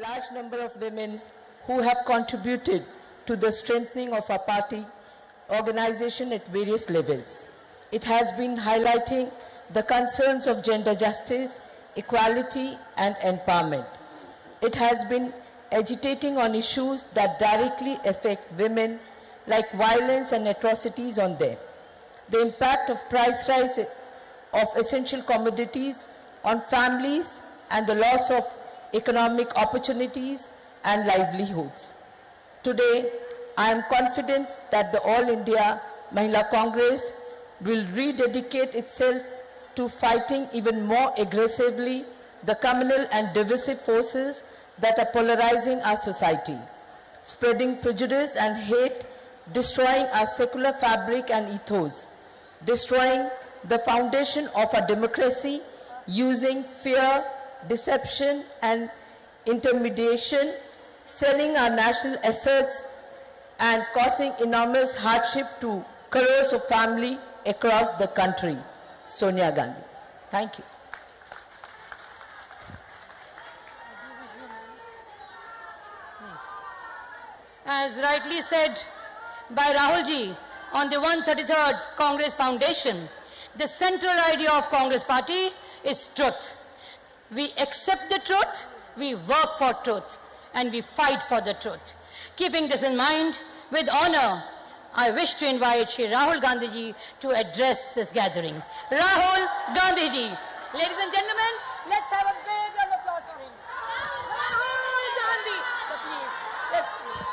large number of women who have contributed to the strengthening of our party organization at various levels. It has been highlighting the concerns of gender justice, equality, and empowerment. It has been agitating on issues that directly affect women, like violence and atrocities on them, the impact of price rise of essential commodities on families, and the loss of economic opportunities and livelihoods. Today, I am confident that the All India Mahila Congress will rededicate itself to fighting even more aggressively the communal and divisive forces that are polarizing our society, spreading prejudice and hate, destroying our secular fabric and ethos, destroying the foundation of our democracy, using fear, deception, and intimidation, selling our national assets, and causing enormous hardship to crores of families across the country. Sonia Gandhi. Thank you. As rightly said by Rahulji on the 133rd Congress Foundation, the central idea of Congress Party is truth. We accept the truth, we work for truth, and we fight for the truth. Keeping this in mind, with honor, I wish to invite Shri Rahul Gandhi ji to address this gathering. Rahul Gandhi ji. Ladies and gentlemen, let's have a big round of applause for him. Rahul Gandhi. So please, yes, please.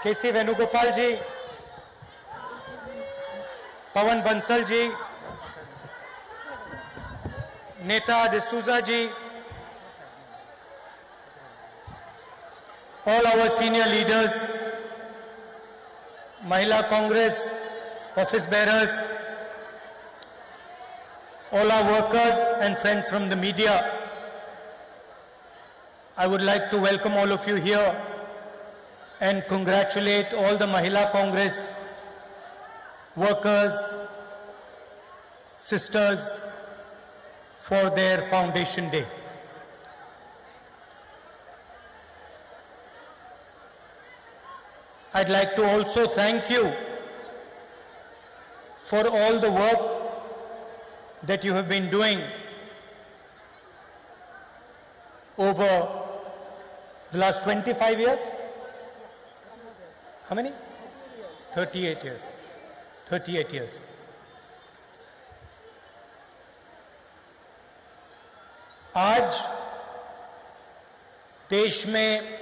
केसी वेणुगोपाल जी, पवन बंसल जी, नेता डिसूजा जी, all our senior leaders, Mahila Congress, office bearers, all our workers and friends from the media, I would like to welcome all of you here and congratulate all the Mahila Congress workers, sisters for their foundation day. I'd like to also thank you for all the work that you have been doing over the last 25 years. How many? 38 years. 38 years. आज देश में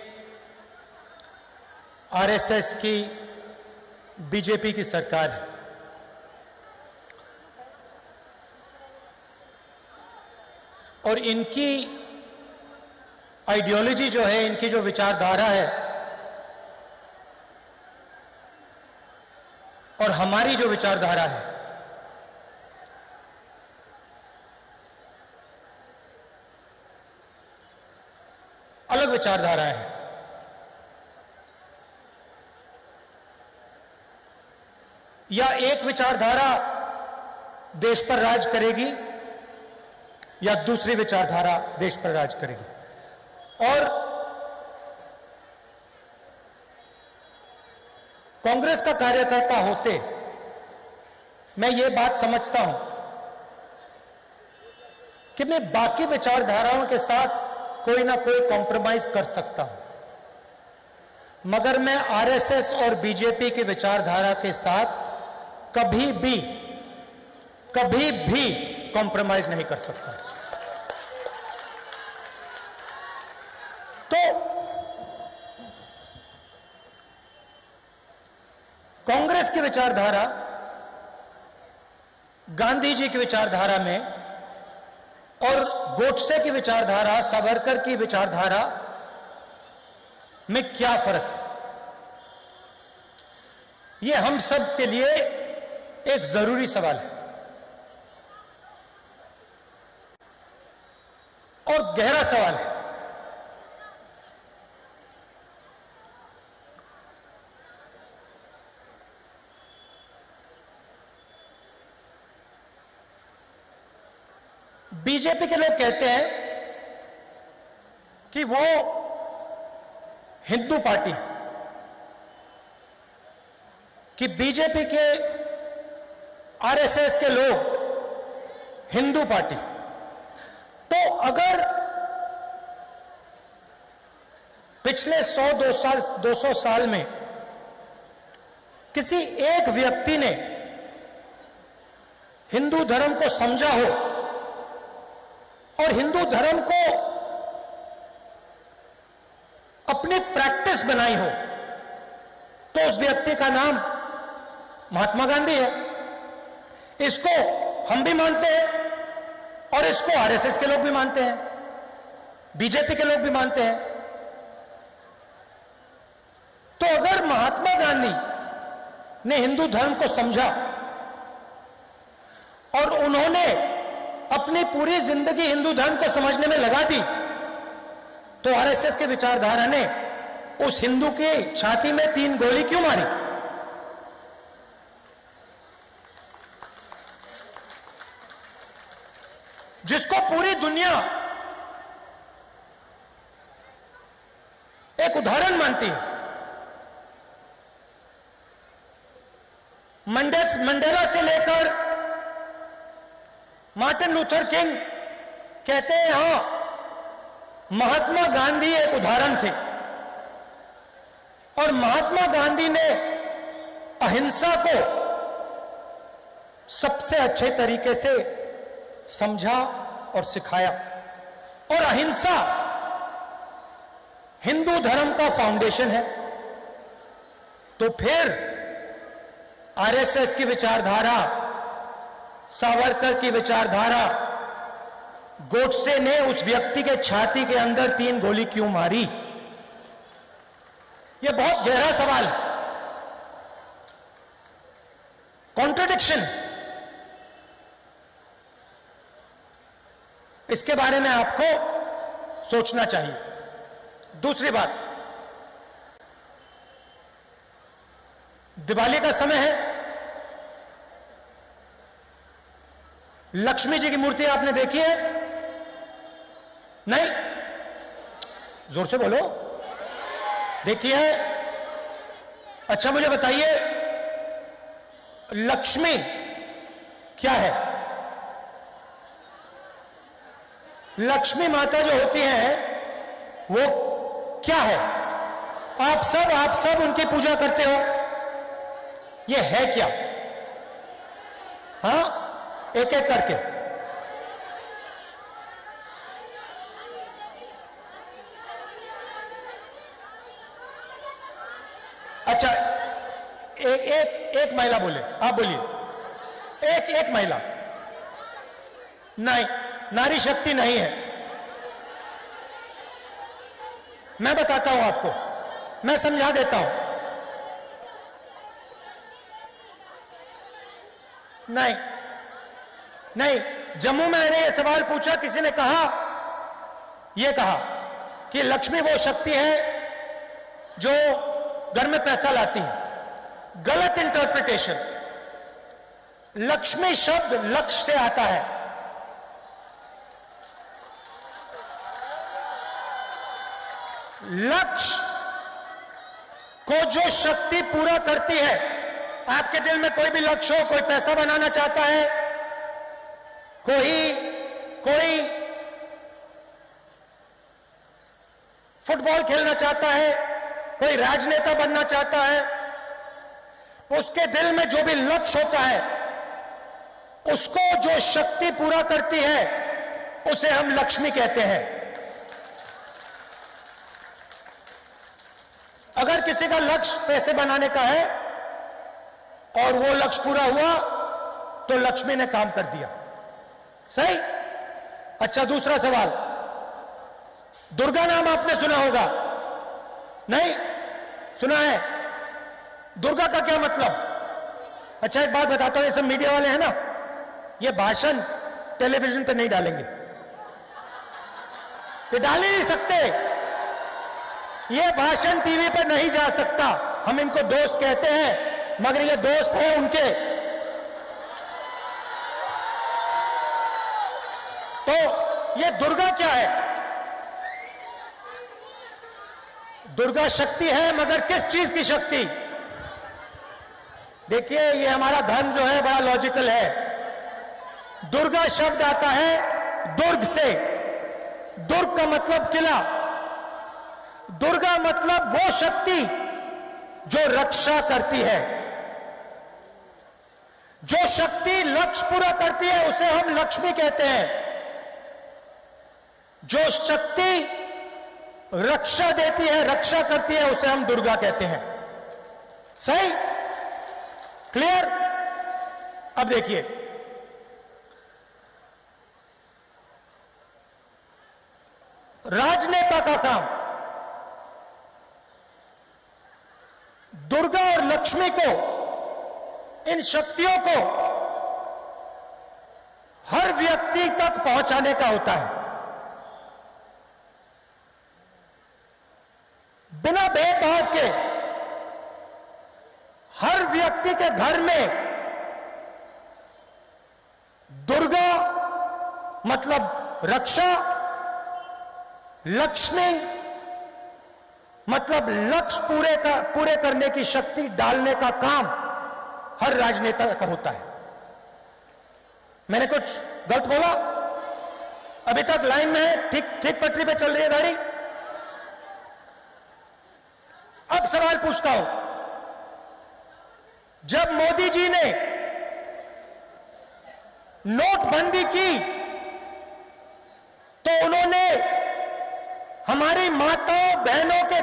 RSS की, BJP की सरकार है। और इनकी ideology जो है, इनकी जो विचारधारा है और हमारी जो विचारधारा है, अलग विचारधारा है। या एक विचारधारा देश पर राज करेगी या दूसरी विचारधारा देश पर राज करेगी। और कांग्रेस का कार्यकर्ता होते मैं ये बात समझता हूं कि मैं बाकी विचारधाराओं के साथ कोई ना कोई कॉम्प्रोमाइज कर सकता हूं, मगर मैं आरएसएस और बीजेपी की विचारधारा के साथ कभी भी कॉम्प्रोमाइज नहीं कर सकता। तो कांग्रेस की विचारधारा, गांधी जी की विचारधारा में और गोडसे की विचारधारा, सावरकर की विचारधारा में क्या फर्क है, यह हम सब के लिए एक जरूरी सवाल है और गहरा सवाल है। बीजेपी के लोग कहते हैं कि वो हिंदू पार्टी है, कि बीजेपी के आरएसएस के लोग हिंदू पार्टी। तो अगर पिछले 100-200 साल में किसी एक व्यक्ति ने हिंदू धर्म को समझा हो और हिंदू धर्म को अपनी प्रैक्टिस बनाई हो, तो उस व्यक्ति का नाम महात्मा गांधी है। इसको हम भी मानते हैं और इसको आरएसएस के लोग भी मानते हैं, बीजेपी के लोग भी मानते हैं। तो अगर महात्मा गांधी ने हिंदू धर्म को समझा और उन्होंने अपनी पूरी जिंदगी हिंदू धर्म को समझने में लगा दी, तो आरएसएस के विचारधारा ने उस हिंदू की छाती में 3 गोली क्यों मारी? जिसको पूरी दुनिया एक उदाहरण मानती है। मंडेला से लेकर मार्टिन लूथर किंग कहते हैं हां, महात्मा गांधी एक उदाहरण थे और महात्मा गांधी ने अहिंसा को सबसे अच्छे तरीके से समझा और सिखाया। और अहिंसा हिंदू धर्म का फाउंडेशन है। तो फिर आरएसएस की विचारधारा, सावरकर की विचारधारा, गोडसे ने उस व्यक्ति के छाती के अंदर 3 गोली क्यों मारी? यह बहुत गहरा सवाल है, कॉन्ट्रडिक्शन। इसके बारे में आपको सोचना चाहिए। दूसरी बात, दिवाली का समय है, लक्ष्मी जी की मूर्ति आपने देखी है? नहीं? जोर से बोलो। देखी है? अच्छा मुझे बताइए, लक्ष्मी क्या है? लक्ष्मी माता जो होती है वो क्या है? आप सब उनकी पूजा करते हो, ये है क्या? हां, एक एक करके। अच्छा, एक महिला बोले, आप बोलिए। एक महिला। नहीं, नारी शक्ति नहीं है। मैं बताता हूं आपको, मैं समझा देता हूं। नहीं, जम्मू में मैंने यह सवाल पूछा, किसी ने यह कहा कि लक्ष्मी वो शक्ति है जो घर में पैसा लाती है। गलत इंटरप्रिटेशन। लक्ष्मी शब्द लक्ष्य से आता है। लक्ष्य को जो शक्ति पूरा करती है, आपके दिल में कोई भी लक्ष्य हो, कोई पैसा बनाना चाहता है, कोई फुटबॉल खेलना चाहता है, कोई राजनेता बनना चाहता है, उसके दिल में जो भी लक्ष्य होता है, उसको जो शक्ति पूरा करती है, उसे हम लक्ष्मी कहते हैं। अगर किसी का लक्ष्य पैसे बनाने का है और वो लक्ष्य पूरा हुआ, तो लक्ष्मी ने काम कर दिया। सही? अच्छा, दूसरा सवाल, दुर्गा नाम आपने सुना होगा? नहीं सुना है? दुर्गा का क्या मतलब? अच्छा, एक बात बताता हूं, ये सब मीडिया वाले हैं ना, ये भाषण टेलीविजन पे नहीं डालेंगे, ये डाल ही नहीं सकते। ये भाषण टीवी पर नहीं जा सकता। हम इनको दोस्त कहते हैं, मगर ये दोस्त हैं उनके। तो ये दुर्गा क्या है? दुर्गा शक्ति है, मगर किस चीज की शक्ति? देखिए, ये हमारा धर्म जो है बड़ा लॉजिकल है। दुर्गा शब्द आता है दुर्ग से। दुर्ग का मतलब किला। दुर्गा मतलब वो शक्ति जो रक्षा करती है। जो शक्ति लक्ष्य पूरा करती है उसे हम लक्ष्मी कहते हैं। जो शक्ति रक्षा देती है, रक्षा करती है, उसे हम दुर्गा कहते हैं। सही? क्लियर? अब देखिए, राजनेता का काम दुर्गा और लक्ष्मी को, इन शक्तियों को हर व्यक्ति तक पहुंचाने का होता है। बिना भेदभाव के हर व्यक्ति के घर में दुर्गा मतलब रक्षा, लक्ष्मी मतलब लक्ष्य पूरे करने की शक्ति डालने का काम हर राजनेता का होता है। मैंने कुछ गलत बोला? अभी तक लाइन में है, ठीक पटरी पे चल रही है गाड़ी? अब सवाल पूछता हूं, जब मोदी जी ने नोटबंदी की तो उन्होंने हमारी माताओं बहनों के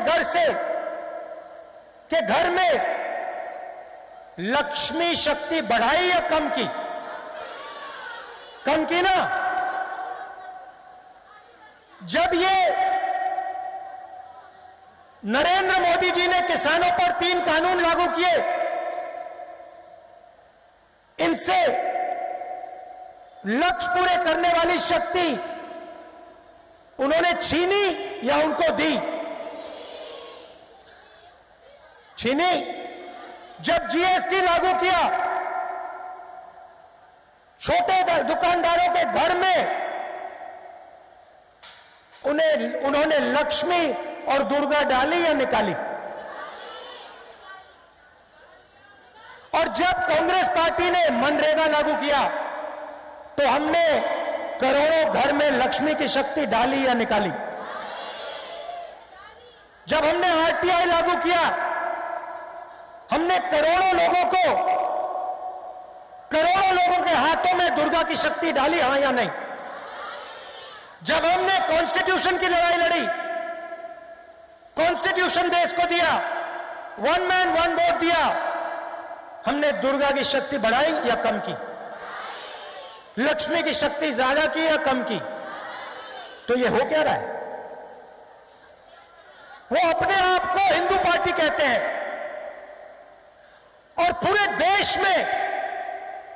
घर में लक्ष्मी शक्ति बढ़ाई या कम की? कम की ना? जब ये नरेंद्र मोदी जी ने किसानों पर 3 कानून लागू किए, इनसे लक्ष्य पूरे करने वाली शक्ति उन्होंने छीनी या उनको दी? छीनी। जब जीएसटी लागू किया, छोटे दुकानदारों के घर में उन्होंने लक्ष्मी और दुर्गा डाली या निकाली? और जब कांग्रेस पार्टी ने मनरेगा लागू किया तो हमने करोड़ों घर में लक्ष्मी की शक्ति डाली या निकाली? जब हमने आरटीआई लागू किया, हमने करोड़ों लोगों के हाथों में दुर्गा की शक्ति डाली, हां या नहीं? जब हमने कॉन्स्टिट्यूशन की लड़ाई लड़ी, कॉन्स्टिट्यूशन देश को दिया, 1 मैन 1 वोट दिया, हमने दुर्गा की शक्ति बढ़ाई या कम की? लक्ष्मी की शक्ति ज्यादा की या कम की? तो ये हो क्या रहा है? वो अपने आप को हिंदू पार्टी कहते हैं और पूरे देश में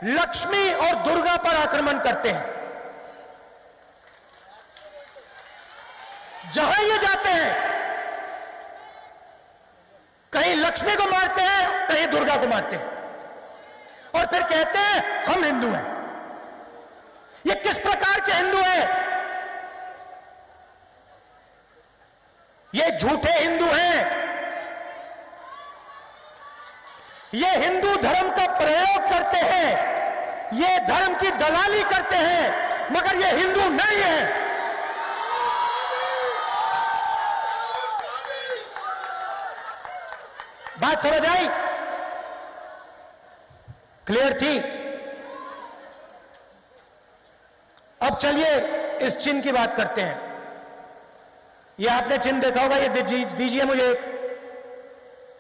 लक्ष्मी और दुर्गा पर आक्रमण करते हैं। जहां ये जाते हैं, कहीं लक्ष्मी को मारते हैं, कहीं दुर्गा को मारते हैं, और फिर कहते हैं हम हिंदू हैं। ये किस प्रकार के हिंदू हैं? ये झूठे हिंदू हैं। ये हिंदू धर्म का प्रयोग करते हैं, ये धर्म की दलाली करते हैं, मगर ये हिंदू नहीं है। बात समझ आई? क्लियर थी? अब चलिए इस चिन्ह की बात करते हैं। ये आपने चिन्ह देखा होगा, ये दीजिए मुझे,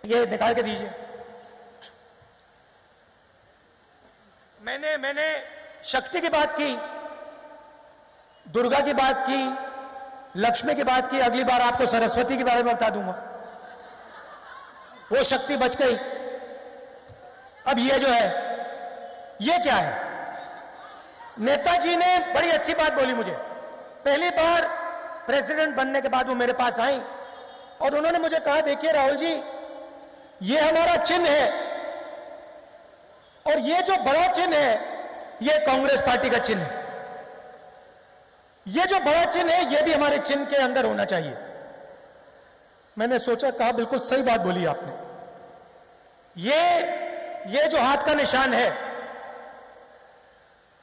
ये निकाल के दीजिए। मैंने शक्ति की बात की, दुर्गा की बात की, लक्ष्मी की बात की। अगली बार आपको सरस्वती के बारे में बता दूंगा, वो शक्ति बच गई। अब ये जो है, ये क्या है? नेताजी ने बड़ी अच्छी बात बोली मुझे। पहली बार प्रेसिडेंट बनने के बाद वो मेरे पास आई और उन्होंने मुझे कहा, देखिए राहुल जी, ये हमारा चिन्ह है और ये जो बड़ा चिन्ह है, ये कांग्रेस पार्टी का चिन्ह है। ये जो बड़ा चिन्ह है ये भी हमारे चिन्ह के अंदर होना चाहिए। मैंने सोचा, कहा बिल्कुल सही बात बोली आपने। ये जो हाथ का निशान है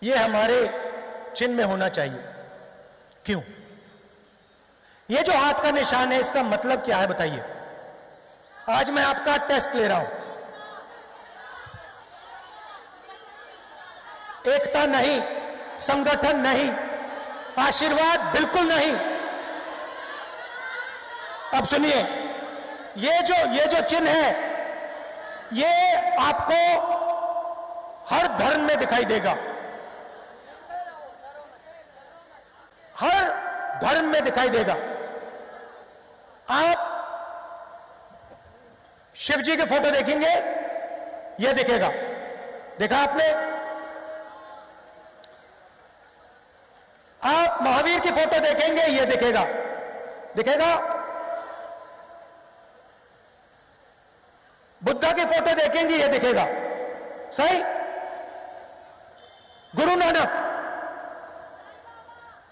ये हमारे चिन्ह में होना चाहिए। क्यों? ये जो हाथ का निशान है इसका मतलब क्या है बताइए? आज मैं आपका टेस्ट ले रहा हूं। एकता नहीं, संगठन नहीं, आशीर्वाद बिल्कुल नहीं। अब सुनिए, ये जो चिन्ह है ये आपको हर धर्म में दिखाई देगा, हर धर्म में दिखाई देगा। आप शिव जी के फोटो देखेंगे, यह दिखेगा। देखा आपने? आप महावीर की फोटो देखेंगे, यह दिखेगा। दिखेगा? बुद्धा की फोटो देखेंगे, यह दिखेगा। सही? Guru Nanak,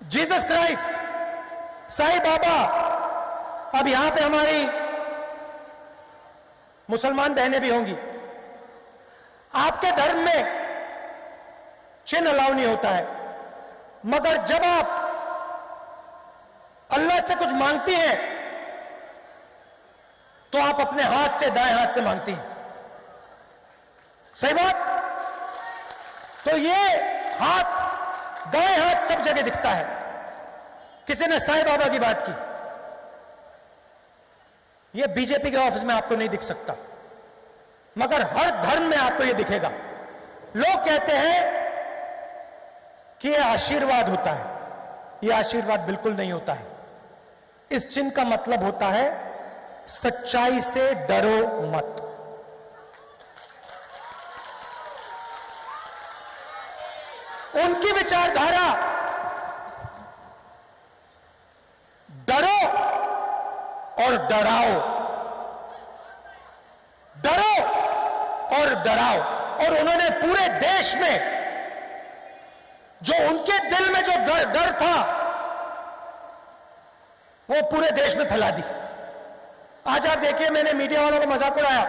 Jesus Christ, Sai Baba. अब यहां पे हमारी मुसलमान बहनें भी होंगी। आपके धर्म में चिन्ह अलाउ नहीं होता है, मगर जब आप अल्लाह से कुछ मांगती हैं तो आप अपने हाथ से, दाएं हाथ से मांगती हैं। सही बात? तो ये हाथ, दाएं हाथ सब जगह दिखता है। किसी ने साईं बाबा की बात की, ये बीजेपी के ऑफिस में आपको नहीं दिख सकता, मगर हर धर्म में आपको ये दिखेगा। लोग कहते हैं कि ये आशीर्वाद होता है, ये आशीर्वाद बिल्कुल नहीं होता है। इस चिन्ह का मतलब होता है सच्चाई से डरो मत। उनकी विचारधारा डरो और डराओ, डरो और डराओ। और उन्होंने पूरे देश में जो उनके दिल में जो डर था वो पूरे देश में फैला दी। आज आप देखिए, मैंने मीडिया वालों को मजाक उड़ाया,